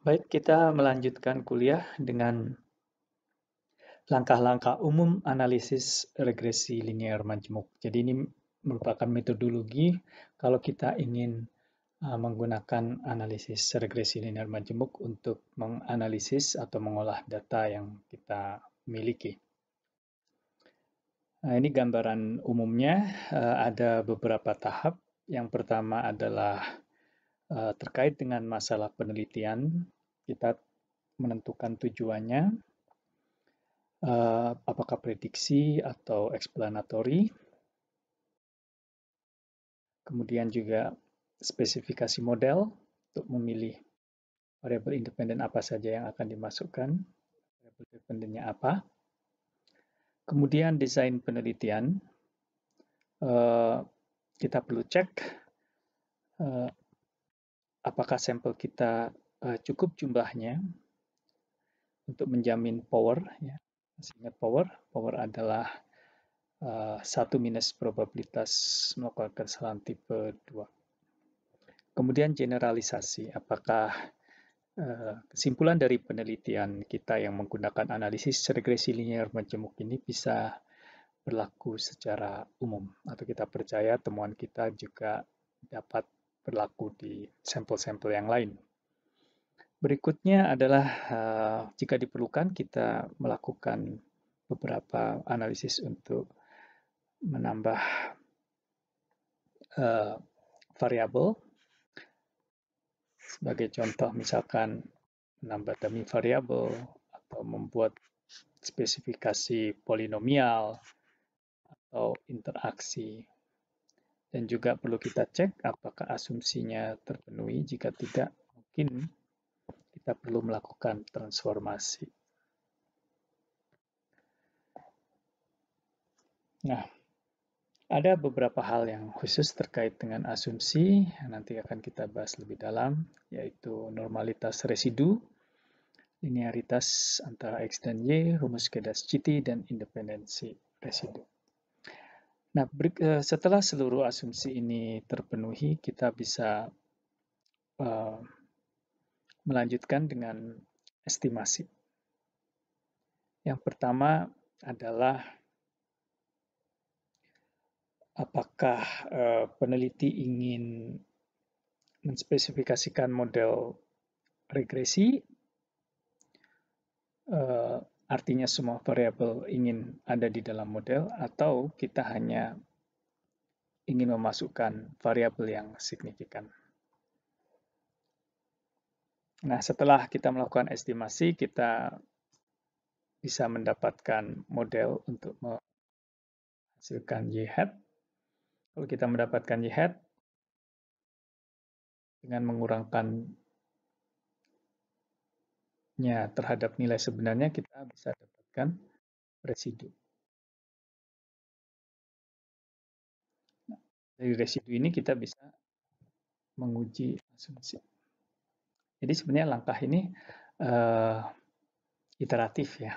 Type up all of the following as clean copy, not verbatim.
Baik, kita melanjutkan kuliah dengan langkah-langkah umum analisis regresi linear majemuk. Jadi ini merupakan metodologi kalau kita ingin menggunakan analisis regresi linear majemuk untuk menganalisis atau mengolah data yang kita miliki. Nah, ini gambaran umumnya, ada beberapa tahap. Yang pertama adalah terkait dengan masalah penelitian. Kita menentukan tujuannya, apakah prediksi atau explanatory. Kemudian juga spesifikasi model untuk memilih variabel independen apa saja yang akan dimasukkan, variabel dependennya apa. Kemudian desain penelitian, kita perlu cek apakah sampel kita cukup jumlahnya untuk menjamin power. Ya. Masih ingat power? Power adalah 1 minus probabilitas melakukan kesalahan tipe 2. Kemudian generalisasi, apakah kesimpulan dari penelitian kita yang menggunakan analisis regresi linear majemuk ini bisa berlaku secara umum, atau kita percaya temuan kita juga dapat berlaku di sampel-sampel yang lain. Berikutnya adalah jika diperlukan kita melakukan beberapa analisis untuk menambah variabel. Sebagai contoh misalkan menambah dummy variabel atau membuat spesifikasi polinomial atau interaksi. Dan juga perlu kita cek apakah asumsinya terpenuhi. Jika tidak, mungkin kita perlu melakukan transformasi. Nah, ada beberapa hal yang khusus terkait dengan asumsi, nanti akan kita bahas lebih dalam, yaitu normalitas residu, linearitas antara X dan Y, rumus Kedasciti, dan independensi residu. Nah, setelah seluruh asumsi ini terpenuhi, kita bisa melanjutkan dengan estimasi. Yang pertama adalah apakah peneliti ingin menspesifikasikan model regresi, artinya semua variabel ingin ada di dalam model, atau kita hanya ingin memasukkan variabel yang signifikan. Nah, setelah kita melakukan estimasi, kita bisa mendapatkan model untuk menghasilkan Y hat. Kalau kita mendapatkan Y hat, dengan mengurangkannya terhadap nilai sebenarnya, kita bisa dapatkan residu. Dari residu ini kita bisa menguji asumsi. Jadi sebenarnya langkah ini iteratif ya.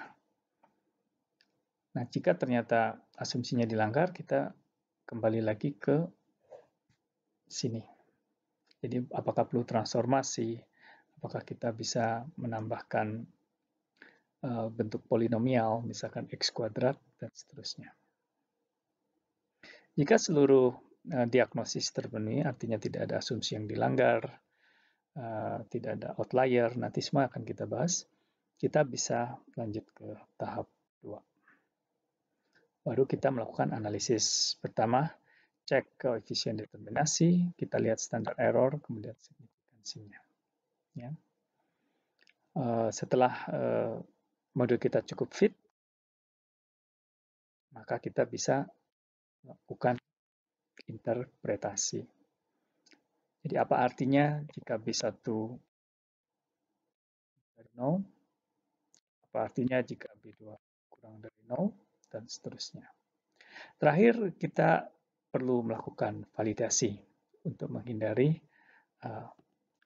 Nah, jika ternyata asumsinya dilanggar, kita kembali lagi ke sini. Jadi apakah perlu transformasi, apakah kita bisa menambahkan bentuk polinomial, misalkan X kuadrat, dan seterusnya. Jika seluruh diagnosis terpenuhi, artinya tidak ada asumsi yang dilanggar, tidak ada outlier, nanti semua akan kita bahas, kita bisa lanjut ke tahap 2. Baru kita melakukan analisis. Pertama, cek koefisien determinasi, kita lihat standar error, kemudian signifikansinya. Ya. Setelah model kita cukup fit, maka kita bisa melakukan interpretasi. Jadi apa artinya jika B1 dari 0? Apa artinya jika B2 kurang dari 0? Dan seterusnya. Terakhir, kita perlu melakukan validasi untuk menghindari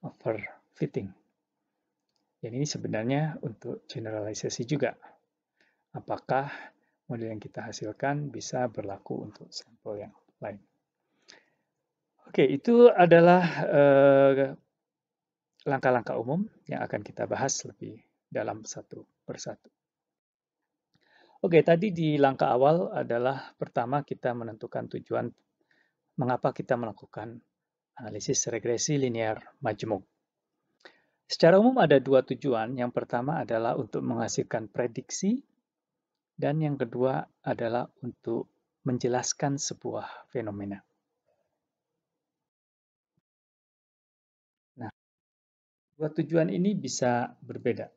overfitting. Dan ini sebenarnya untuk generalisasi juga. Apakah model yang kita hasilkan bisa berlaku untuk sampel yang lain. Oke, itu adalah langkah-langkah umum yang akan kita bahas lebih dalam satu persatu. Oke, tadi di langkah awal adalah pertama kita menentukan tujuan mengapa kita melakukan analisis regresi linear majemuk. Secara umum ada dua tujuan. Yang pertama adalah untuk menghasilkan prediksi dan yang kedua adalah untuk menjelaskan sebuah fenomena. Nah, dua tujuan ini bisa berbeda.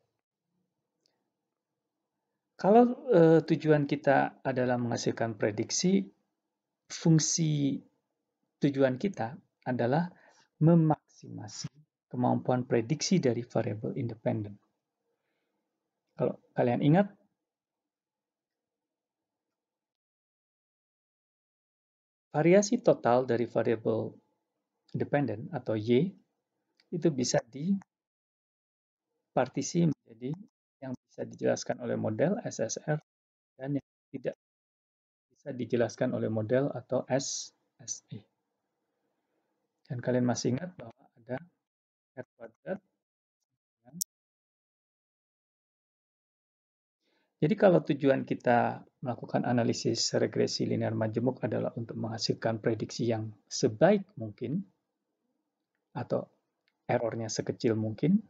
Kalau tujuan kita adalah menghasilkan prediksi, fungsi tujuan kita adalah memaksimasi kemampuan prediksi dari variabel independen. Kalau kalian ingat, variasi total dari variabel independen atau Y itu bisa dipartisi menjadi yang bisa dijelaskan oleh model SSR dan yang tidak bisa dijelaskan oleh model atau SSE. Dan kalian masih ingat bahwa ada R kuadrat. Jadi kalau tujuan kita melakukan analisis regresi linear majemuk adalah untuk menghasilkan prediksi yang sebaik mungkin atau errornya sekecil mungkin,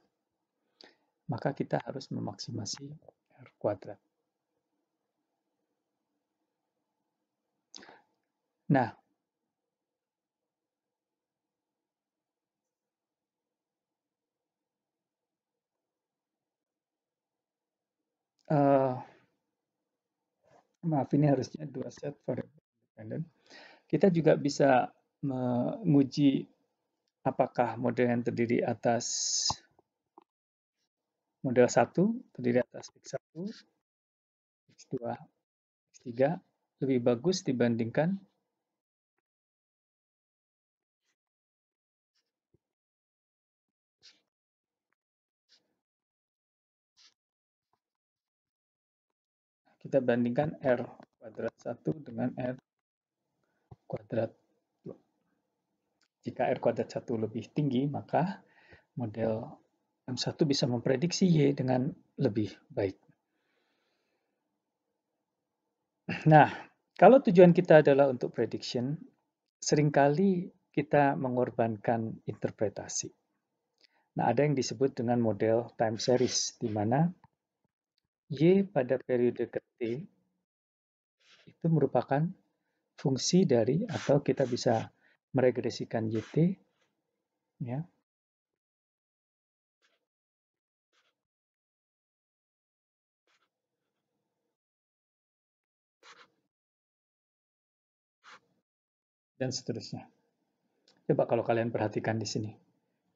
maka kita harus memaksimasi R kuadrat. Nah, maaf ini harusnya dua set variabel independen. Kita juga bisa menguji apakah model yang terdiri atas model 1 terdiri atas X1, X2, X3 lebih bagus dibandingkan kita bandingkan R kuadrat 1 dengan R kuadrat 2. Jika R kuadrat 1 lebih tinggi, maka model M1 bisa memprediksi Y dengan lebih baik. Nah, kalau tujuan kita adalah untuk prediction, seringkali kita mengorbankan interpretasi. Nah, ada yang disebut dengan model time series, di mana Y pada periode T itu merupakan fungsi dari, atau kita bisa meregresikan YT, ya, dan seterusnya. Coba kalau kalian perhatikan di sini,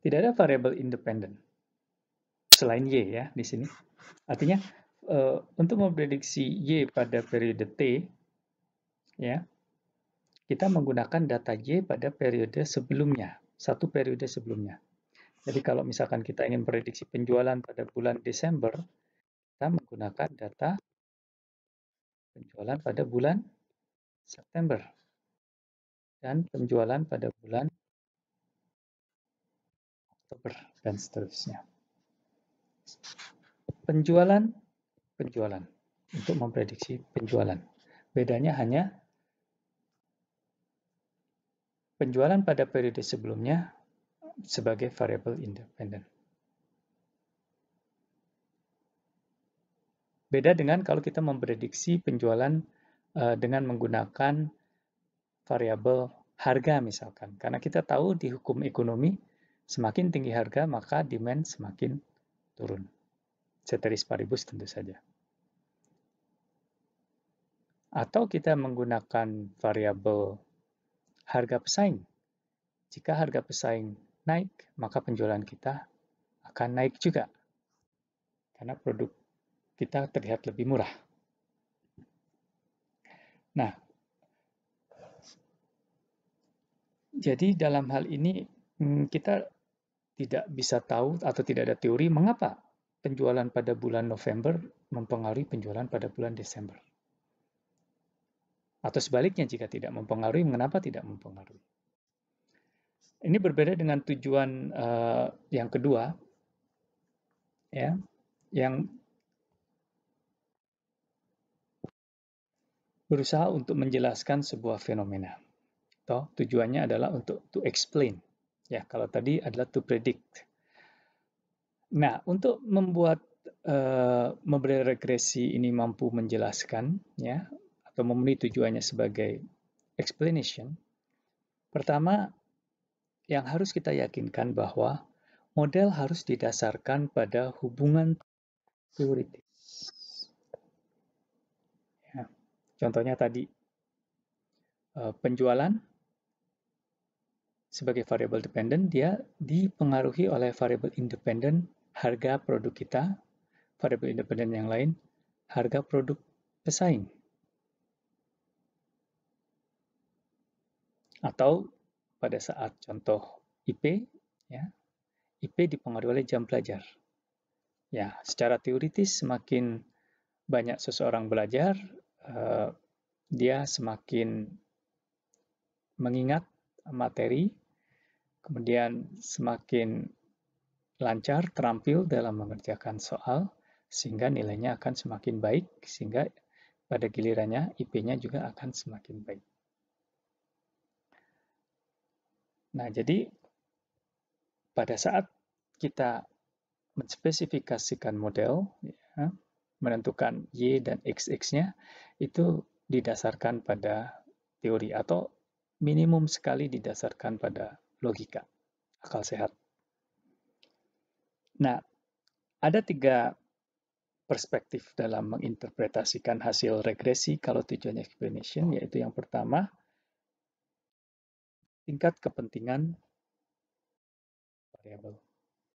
tidak ada variabel independen selain Y ya di sini. Artinya untuk memprediksi Y pada periode T, ya, kita menggunakan data Y pada periode sebelumnya, satu periode sebelumnya. Jadi kalau misalkan kita ingin prediksi penjualan pada bulan Desember, kita menggunakan data penjualan pada bulan September dan penjualan pada bulan Oktober dan seterusnya. Penjualan untuk memprediksi penjualan. Bedanya hanya penjualan pada periode sebelumnya sebagai variabel independen. Beda dengan kalau kita memprediksi penjualan dengan menggunakan variabel harga misalkan. Karena kita tahu di hukum ekonomi, semakin tinggi harga maka demand semakin turun. Ceteris paribus tentu saja. Atau kita menggunakan variabel harga pesaing. Jika harga pesaing naik, maka penjualan kita akan naik juga. Karena produk kita terlihat lebih murah. Nah, jadi dalam hal ini kita tidak bisa tahu atau tidak ada teori mengapa penjualan pada bulan November mempengaruhi penjualan pada bulan Desember. Atau sebaliknya, jika tidak mempengaruhi, mengapa tidak mempengaruhi? Ini berbeda dengan tujuan yang kedua, ya, yang berusaha untuk menjelaskan sebuah fenomena. Toh tujuannya adalah untuk to explain. Ya, kalau tadi adalah to predict. Nah, untuk membuat memberi regresi ini mampu menjelaskan, ya, atau memenuhi tujuannya sebagai explanation, pertama yang harus kita yakinkan bahwa model harus didasarkan pada hubungan teoritis. Ya. Contohnya tadi, penjualan sebagai variabel dependent, dia dipengaruhi oleh variabel independent harga produk kita, variabel independent yang lain, harga produk pesaing. Atau pada saat contoh IP, ya, IP dipengaruhi oleh jam belajar. Ya, secara teoritis semakin banyak seseorang belajar, dia semakin mengingat materi, kemudian semakin lancar, terampil dalam mengerjakan soal, sehingga nilainya akan semakin baik, sehingga pada gilirannya IP-nya juga akan semakin baik. Nah, jadi pada saat kita menspesifikasikan model, ya, menentukan Y dan XX-nya, itu didasarkan pada teori atau minimum sekali didasarkan pada logika, akal sehat. Nah, ada 3 perspektif dalam menginterpretasikan hasil regresi kalau tujuannya explanation, yaitu yang pertama, tingkat kepentingan variabel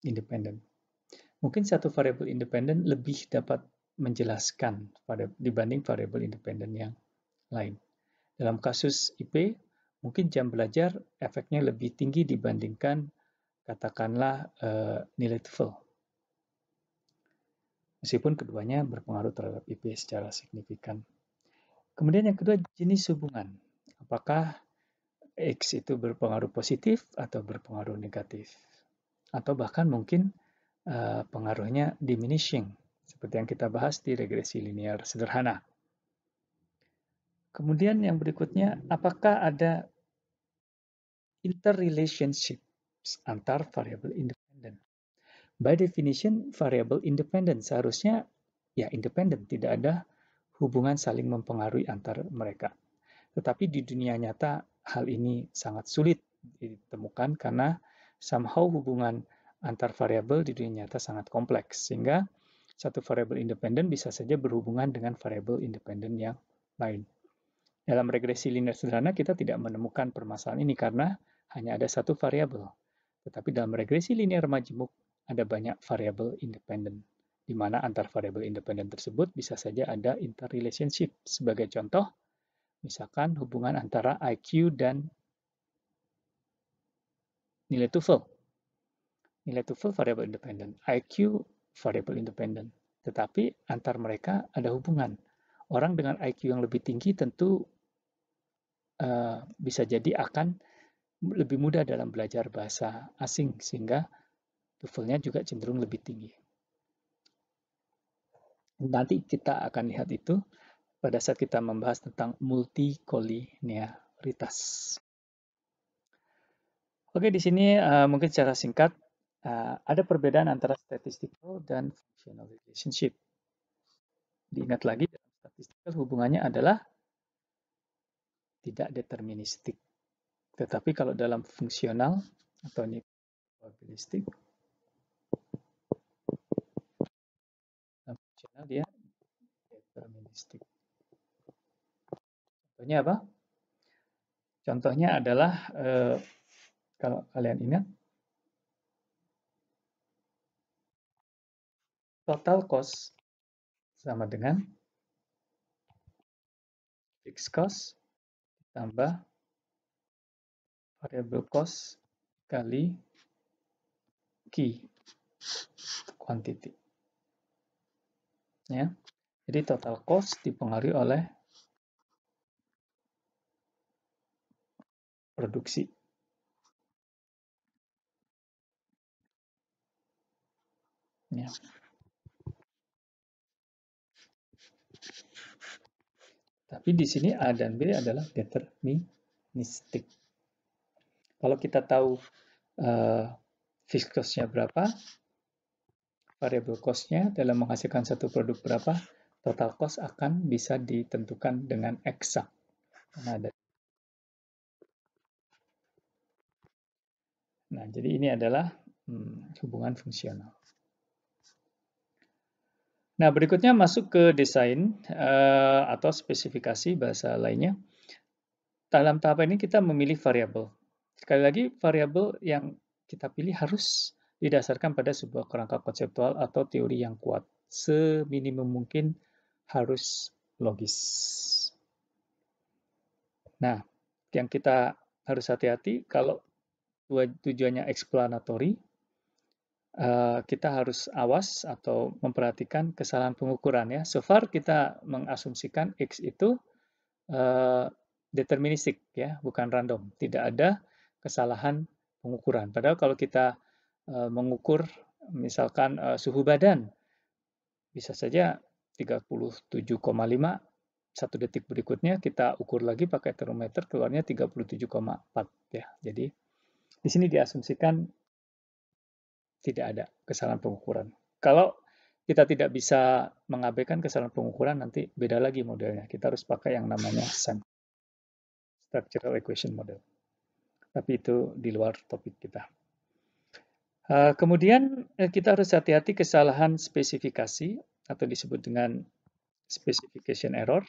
independen. Mungkin satu variabel independen lebih dapat menjelaskan dibanding variabel independen yang lain. Dalam kasus IP, mungkin jam belajar efeknya lebih tinggi dibandingkan katakanlah nilai TOEFL. Meskipun keduanya berpengaruh terhadap IP secara signifikan. Kemudian yang kedua, jenis hubungan. Apakah X itu berpengaruh positif atau berpengaruh negatif? Atau bahkan mungkin pengaruhnya diminishing, seperti yang kita bahas di regresi linear sederhana. Kemudian yang berikutnya, apakah ada interrelationships antar variabel independen? By definition, variabel independen seharusnya ya independen, tidak ada hubungan saling mempengaruhi antar mereka. Tetapi di dunia nyata hal ini sangat sulit ditemukan karena somehow hubungan antar variabel di dunia nyata sangat kompleks, sehingga satu variabel independen bisa saja berhubungan dengan variabel independen yang lain. Dalam regresi linear sederhana kita tidak menemukan permasalahan ini karena hanya ada satu variabel. Tetapi dalam regresi linear majemuk ada banyak variabel independen, di mana antar variabel independen tersebut bisa saja ada interrelationship. Sebagai contoh, misalkan hubungan antara IQ dan nilai TOEFL. Nilai TOEFL variabel independen, IQ variabel independen. Tetapi antar mereka ada hubungan. Orang dengan IQ yang lebih tinggi tentu bisa jadi akan lebih mudah dalam belajar bahasa asing, sehingga TOEFL-nya juga cenderung lebih tinggi. Nanti kita akan lihat itu pada saat kita membahas tentang multikolinearitas. Oke, di sini mungkin secara singkat ada perbedaan antara statistical dan functional relationship. Diingat lagi, dalam statistical hubungannya adalah tidak deterministik. Tetapi kalau dalam fungsional atau probabilistik, dalam fungsional dia deterministik. Contohnya apa? Contohnya adalah kalau kalian ingat, total cost sama dengan fixed cost tambah variable cost kali key quantity. Ya. Jadi total cost dipengaruhi oleh produksi. Ya. Tapi di sini A dan B adalah deterministik. Kalau kita tahu fixed cost-nya berapa, variable cost-nya dalam menghasilkan satu produk berapa, total cost akan bisa ditentukan dengan eksak. Nah, jadi ini adalah hubungan fungsional. Nah, berikutnya masuk ke desain atau spesifikasi bahasa lainnya. Dalam tahap ini kita memilih variabel. Sekali lagi, variabel yang kita pilih harus didasarkan pada sebuah kerangka konseptual atau teori yang kuat. Seminimum mungkin harus logis. Nah, yang kita harus hati-hati kalau tujuannya explanatory, kita harus awas atau memperhatikan kesalahan pengukuran ya. So far kita mengasumsikan X itu deterministik ya, bukan random. Tidak ada kesalahan pengukuran. Padahal kalau kita mengukur misalkan suhu badan, bisa saja 37,5, 1 detik berikutnya kita ukur lagi pakai termometer, keluarnya 37,4 ya. Jadi di sini diasumsikan tidak ada kesalahan pengukuran. Kalau kita tidak bisa mengabaikan kesalahan pengukuran, nanti beda lagi modelnya. Kita harus pakai yang namanya SEM, Structural Equation Model. Tapi itu di luar topik kita. Kemudian kita harus hati-hati kesalahan spesifikasi atau disebut dengan specification error.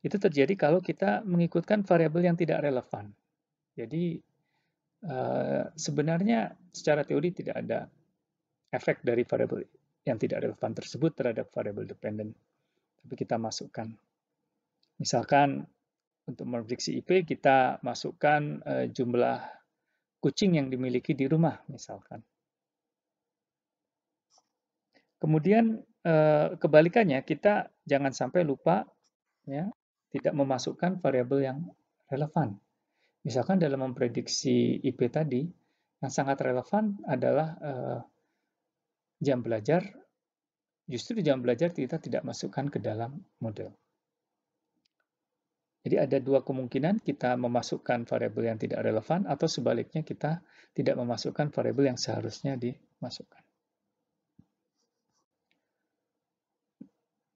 Itu terjadi kalau kita mengikutkan variabel yang tidak relevan. Jadi sebenarnya secara teori tidak ada efek dari variabel yang tidak relevan tersebut terhadap variabel dependent. Tapi kita masukkan. Misalkan untuk memprediksi IP kita masukkan jumlah kucing yang dimiliki di rumah misalkan. Kemudian kebalikannya kita jangan sampai lupa ya tidak memasukkan variabel yang relevan. Misalkan dalam memprediksi IP tadi yang sangat relevan adalah jam belajar. Justru di jam belajar kita tidak masukkan ke dalam model. Jadi ada dua kemungkinan kita memasukkan variabel yang tidak relevan atau sebaliknya kita tidak memasukkan variabel yang seharusnya dimasukkan.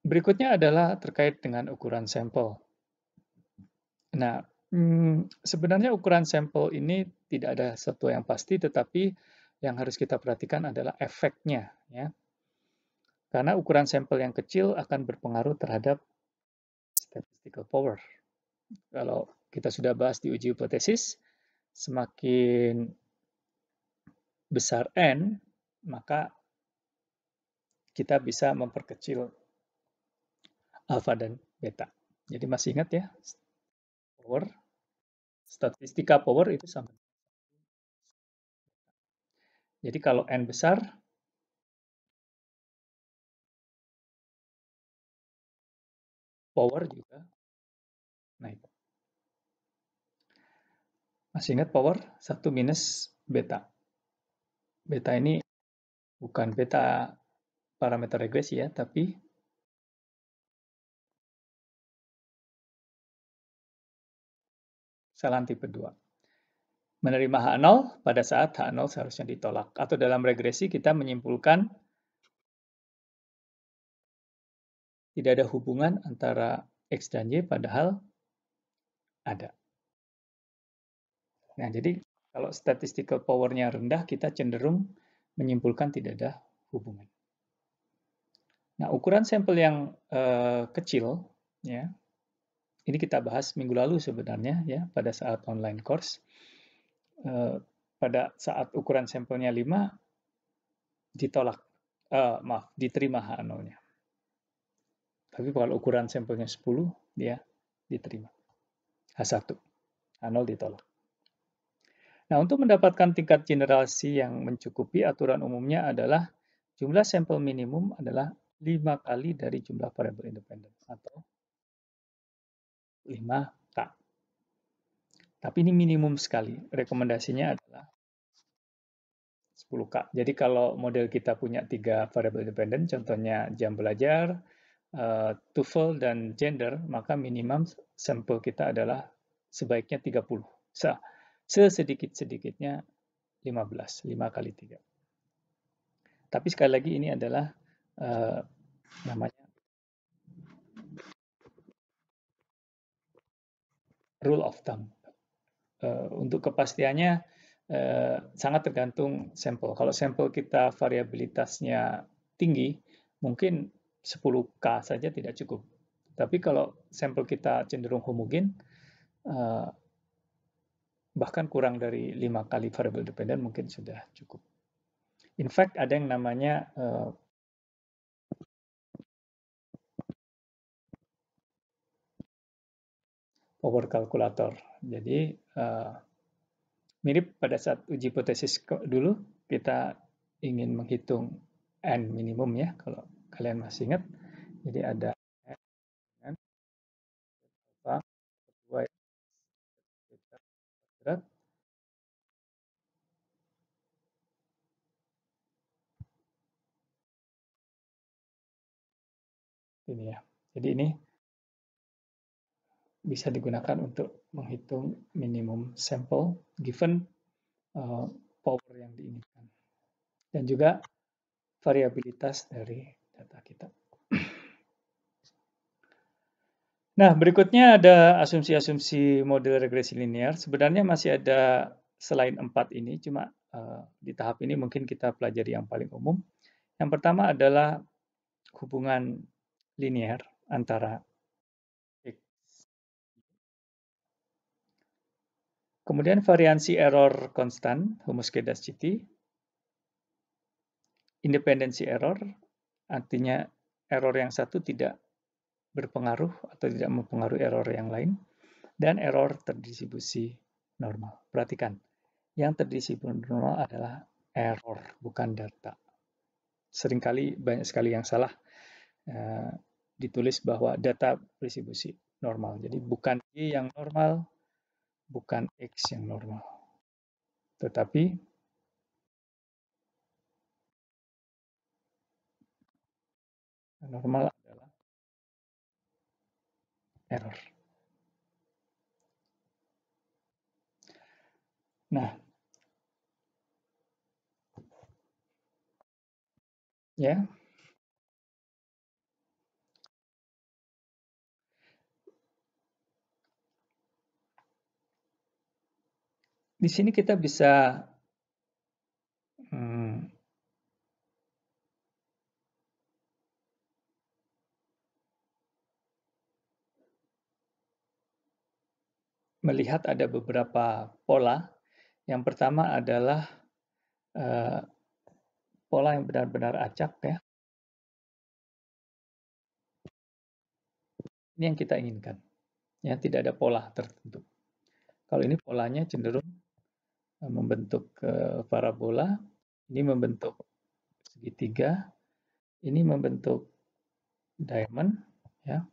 Berikutnya adalah terkait dengan ukuran sampel. Nah, sebenarnya ukuran sampel ini tidak ada satu yang pasti, tetapi yang harus kita perhatikan adalah efeknya. Ya. Karena ukuran sampel yang kecil akan berpengaruh terhadap statistical power. Kalau kita sudah bahas di uji hipotesis, semakin besar N, maka kita bisa memperkecil alfa dan beta. Jadi masih ingat ya, power, statistika power itu sama. Jadi kalau N besar, power juga naik. Masih ingat power 1 minus beta. Beta ini bukan beta parameter regresi ya, tapi kesalahan tipe 2. Menerima H0 pada saat H0 seharusnya ditolak. Atau dalam regresi kita menyimpulkan tidak ada hubungan antara X dan Y, padahal ada. Nah, jadi kalau statistical power-nya rendah, kita cenderung menyimpulkan tidak ada hubungan. Nah, ukuran sampel yang kecil, ya, ini kita bahas minggu lalu sebenarnya, ya, pada saat online course. Pada saat ukuran sampelnya 5, ditolak, diterima H0-nya. Tapi kalau ukuran sampelnya 10, dia diterima. H1, H0 ditolak. Nah, untuk mendapatkan tingkat generalisasi yang mencukupi, aturan umumnya adalah jumlah sampel minimum adalah 5 kali dari jumlah variabel independen, atau 5K. Tapi ini minimum sekali. Rekomendasinya adalah 10K. Jadi kalau model kita punya 3 variabel independen, contohnya jam belajar, TOEFL, dan gender, maka minimum sampel kita adalah sebaiknya 30. Sesedikit-sedikitnya 15, 5 kali 3. Tapi sekali lagi ini adalah namanya rule of thumb. Untuk kepastiannya sangat tergantung sampel. Kalau sampel kita variabilitasnya tinggi, mungkin 10K saja tidak cukup. Tapi kalau sampel kita cenderung homogen, bahkan kurang dari 5 kali variabel dependen mungkin sudah cukup. In fact, ada yang namanya power calculator. Jadi mirip pada saat uji hipotesis dulu, kita ingin menghitung N minimum ya, kalau kalian masih ingat. Jadi ada N dengan alpha per 2 kuadrat. Ini ya. Jadi ini bisa digunakan untuk menghitung minimum sampel given power yang diinginkan. Dan juga variabilitas dari data kita. Nah, berikutnya ada asumsi-asumsi model regresi linear. Sebenarnya masih ada selain 4 ini, cuma di tahap ini mungkin kita pelajari yang paling umum. Yang pertama adalah hubungan linear antara X. Kemudian variansi error konstan, homoscedasticity. Independensi error, artinya error yang satu tidak berpengaruh atau tidak mempengaruhi error yang lain. Dan error terdistribusi normal. Perhatikan, yang terdistribusi normal adalah error, bukan data. Seringkali banyak sekali yang salah ditulis bahwa data distribusi normal. Jadi bukan Y yang normal, bukan X yang normal. Tetapi normal adalah error. Nah, ya. Di sini kita bisa melihat ada beberapa pola. Yang pertama adalah pola yang benar-benar acak ya. Ini yang kita inginkan. Ya, tidak ada pola tertentu. Kalau ini polanya cenderung membentuk parabola, ini membentuk segitiga, ini membentuk diamond, ya.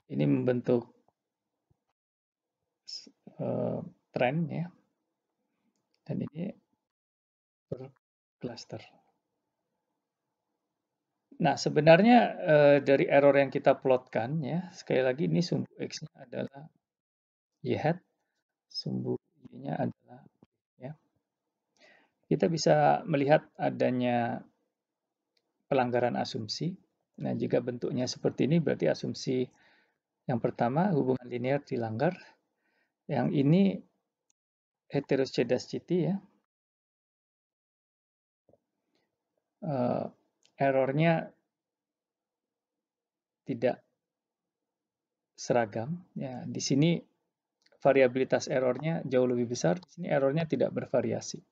Ini membentuk trend ya, dan ini bercluster. Nah, sebenarnya dari error yang kita plotkan ya, sekali lagi ini sumbu X-nya adalah Y hat, sumbu Y-nya adalah ya. Kita bisa melihat adanya pelanggaran asumsi. Nah, jika bentuknya seperti ini berarti asumsi yang pertama hubungan linear dilanggar. Yang ini heteroscedasticity ya. Errornya tidak seragam ya. Di sini variabilitas errornya jauh lebih besar, di sini errornya tidak bervariasi.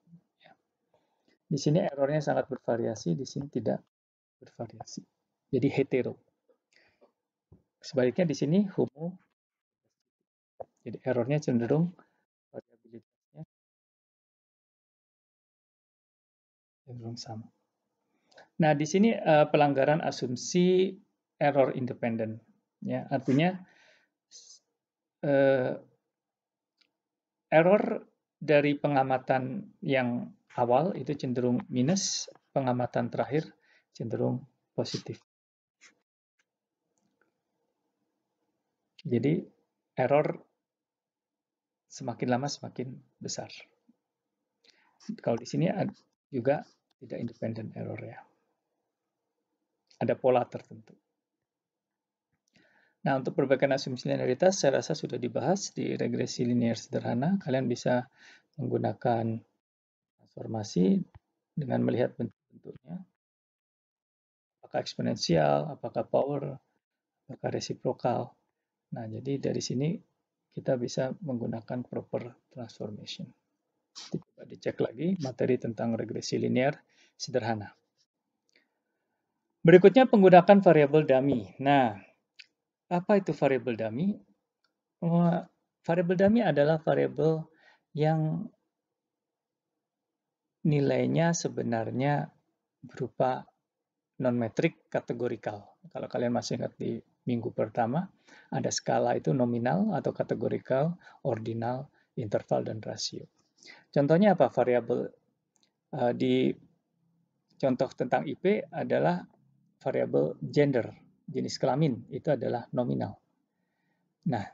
Di sini errornya sangat bervariasi, di sini tidak bervariasi. Jadi hetero. Sebaliknya di sini homo. Jadi errornya cenderung variabilitasnya cenderung sama. Nah, di sini pelanggaran asumsi error independent. Ya, artinya error dari pengamatan yang awal itu cenderung minus, pengamatan terakhir cenderung positif. Jadi error semakin lama semakin besar. Kalau di sini juga tidak independent error ya. Ada pola tertentu. Nah, untuk perbaikan asumsi linearitas saya rasa sudah dibahas di regresi linear sederhana. Kalian bisa menggunakan transformasi dengan melihat bentuk-bentuknya. Apakah eksponensial, apakah power, apakah resiprokal. Nah, jadi dari sini kita bisa menggunakan proper transformation. Coba dicek lagi materi tentang regresi linear sederhana. Berikutnya penggunaan variabel dummy. Nah, apa itu variabel dummy? Variabel dummy adalah variabel yang nilainya sebenarnya berupa non-metrik kategorikal. Kalau kalian masih ingat di minggu pertama, ada skala itu nominal atau kategorikal, ordinal, interval, dan rasio. Contohnya apa variabel di contoh tentang IP adalah variabel gender, jenis kelamin, itu adalah nominal. Nah,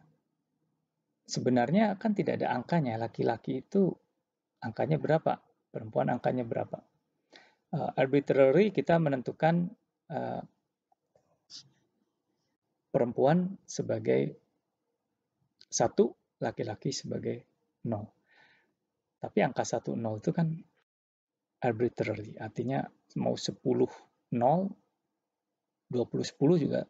sebenarnya kan tidak ada angkanya. Laki-laki itu angkanya berapa? Perempuan angkanya berapa? Arbitrary kita menentukan perempuan sebagai 1, laki-laki sebagai 0. Tapi angka 1, 0 itu kan arbitrary, artinya mau 10, 0, 20, 10 juga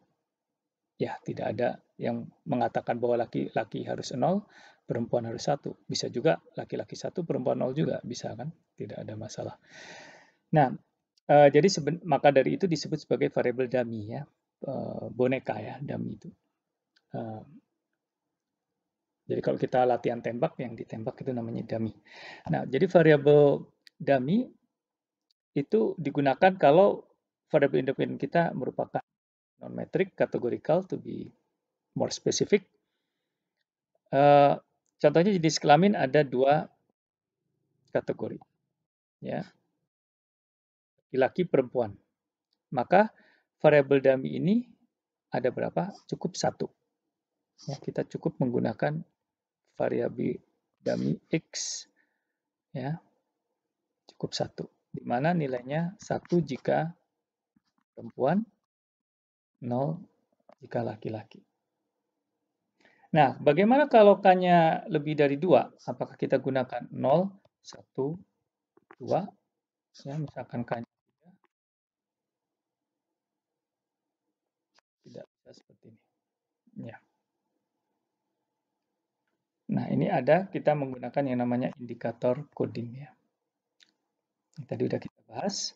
ya tidak ada yang mengatakan bahwa laki-laki harus 0, perempuan harus 1. Bisa juga laki-laki 1, perempuan 0 juga, bisa kan? Tidak ada masalah. Nah, jadi maka dari itu disebut sebagai variabel dummy ya, boneka ya, dummy itu. Jadi kalau kita latihan tembak, yang ditembak itu namanya dummy. Nah, jadi variabel dummy itu digunakan kalau variabel independen kita merupakan non-metric, categorical, to be more specific. Contohnya jenis kelamin ada 2 kategori, ya, laki-laki, perempuan. Maka variabel dummy ini ada berapa? Cukup 1. Ya, kita cukup menggunakan variabel dummy X, ya, cukup 1. Di mana nilainya 1 jika perempuan, 0 jika laki-laki. Nah, bagaimana kalau K-nya lebih dari 2? Apakah kita gunakan 0, 1, 2? Ya, misalkan K-nya 3. Tidak bisa seperti ini. Ya. Nah, ini ada kita menggunakan yang namanya indikator coding ya. Yang tadi udah kita bahas.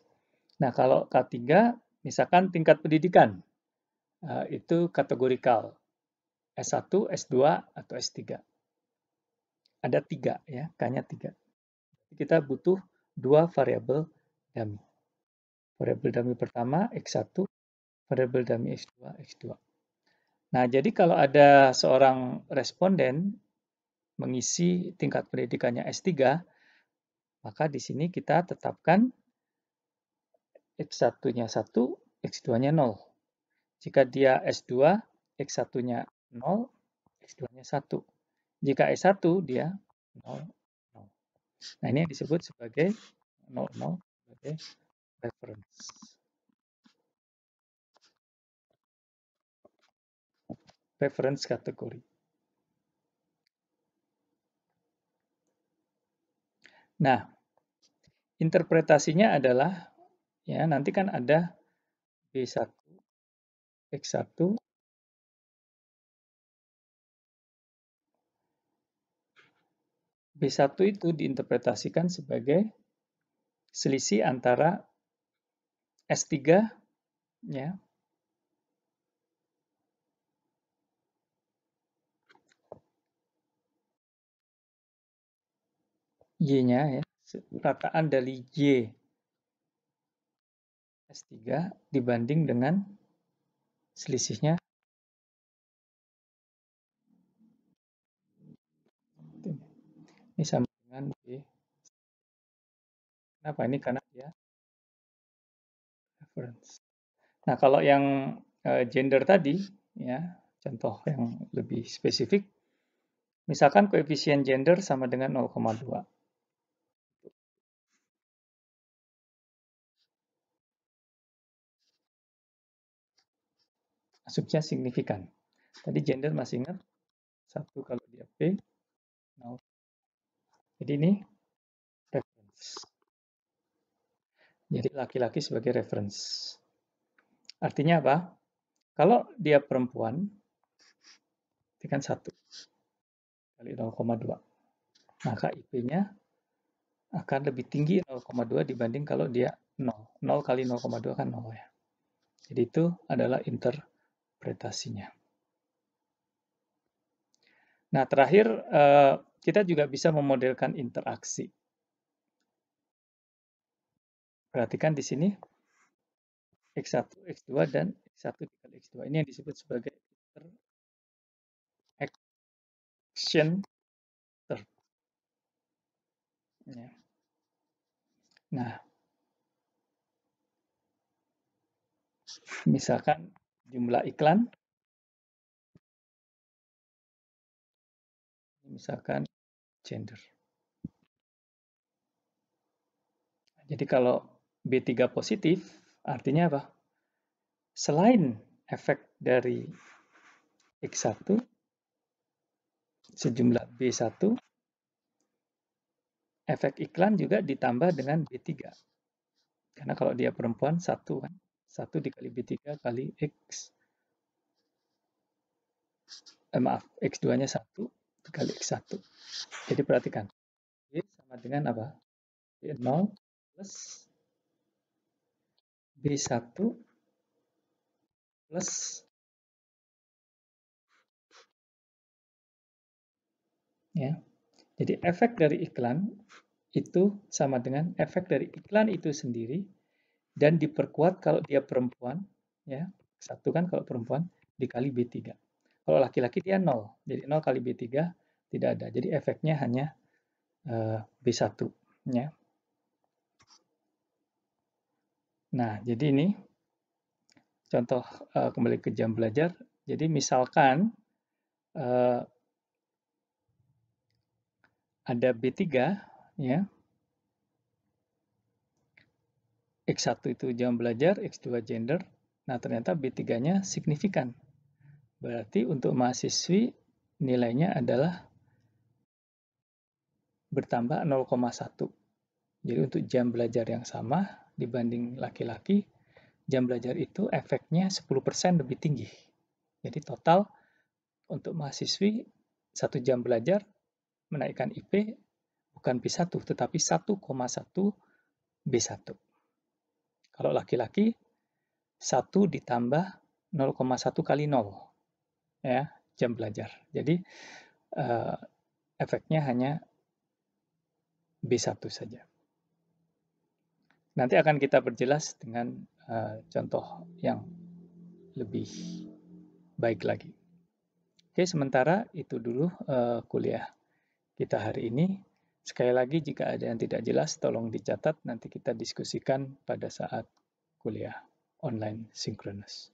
Nah, kalau K3, misalkan tingkat pendidikan, itu kategorikal. S1, S2, atau S3. Ada 3 ya, K-nya 3. Kita butuh 2 variabel dummy. Variabel dummy pertama, X1, variabel dummy X2, X2. Nah, jadi kalau ada seorang responden mengisi tingkat pendidikannya S3, maka di sini kita tetapkan X1-nya 1, X2-nya 0. Jika dia S2, X1-nya 0, X2-nya 1. Jika S1, dia 0, 0. Nah, ini yang disebut sebagai 0, 0 sebagai reference. Reference kategori. Nah, interpretasinya adalah, ya nanti kan ada B1, X1, B1 itu diinterpretasikan sebagai selisih antara S3 ya, Y-nya ya, rataan dari Y S3 dibanding dengan selisihnya ini sama dengan B. Kenapa? Ini karena dia reference. Nah, kalau yang gender tadi, ya, contoh yang lebih spesifik, misalkan koefisien gender sama dengan 0,2. Asumsinya signifikan. Tadi gender masih ingat, 1 kalau dia P, 0. Jadi ini reference. Jadi laki-laki sebagai reference. Artinya apa? Kalau dia perempuan, itu kan 1 kali 0,2. Maka IP-nya akan lebih tinggi 0,2 dibanding kalau dia 0. 0 kali 0,2 kan 0 ya. Jadi itu adalah interpretasinya. Nah, terakhir kita juga bisa memodelkan interaksi. Perhatikan di sini X1, X2, dan X1 dikali X2. Ini yang disebut sebagai interaction term. Ya. Nah, misalkan jumlah iklan, misalkan gender. Jadi kalau B3 positif, artinya apa? Selain efek dari X1, sejumlah B1, efek iklan juga ditambah dengan B3. Karena kalau dia perempuan, 1 kan. 1 dikali B3 kali X. Maaf, X2-nya 1 dikali X1. Jadi perhatikan. B sama dengan apa? B0 plus B1 plus, ya. Jadi efek dari iklan itu sama dengan efek dari iklan itu sendiri dan diperkuat kalau dia perempuan, ya. 1 kan kalau perempuan dikali B3. Kalau laki-laki dia 0. Jadi 0 kali B3 tidak ada. Jadi efeknya hanya B1, ya. Nah, jadi ini contoh kembali ke jam belajar. Jadi misalkan ada B3, ya. X1 itu jam belajar, X2 gender. Nah, ternyata B3-nya signifikan. Berarti untuk mahasiswi nilainya adalah bertambah 0,1. Jadi untuk jam belajar yang sama dibanding laki-laki, jam belajar itu efeknya 10% lebih tinggi. Jadi total untuk mahasiswi 1 jam belajar menaikkan IP bukan B1 tetapi 1,1 B1. Kalau laki-laki 1 ditambah 0,1 kali 0, ya, jam belajar. Jadi efeknya hanya B1 saja. Nanti akan kita perjelas dengan contoh yang lebih baik lagi. Oke, sementara itu dulu kuliah kita hari ini. Sekali lagi, jika ada yang tidak jelas, tolong dicatat. Nanti kita diskusikan pada saat kuliah online sinkronus.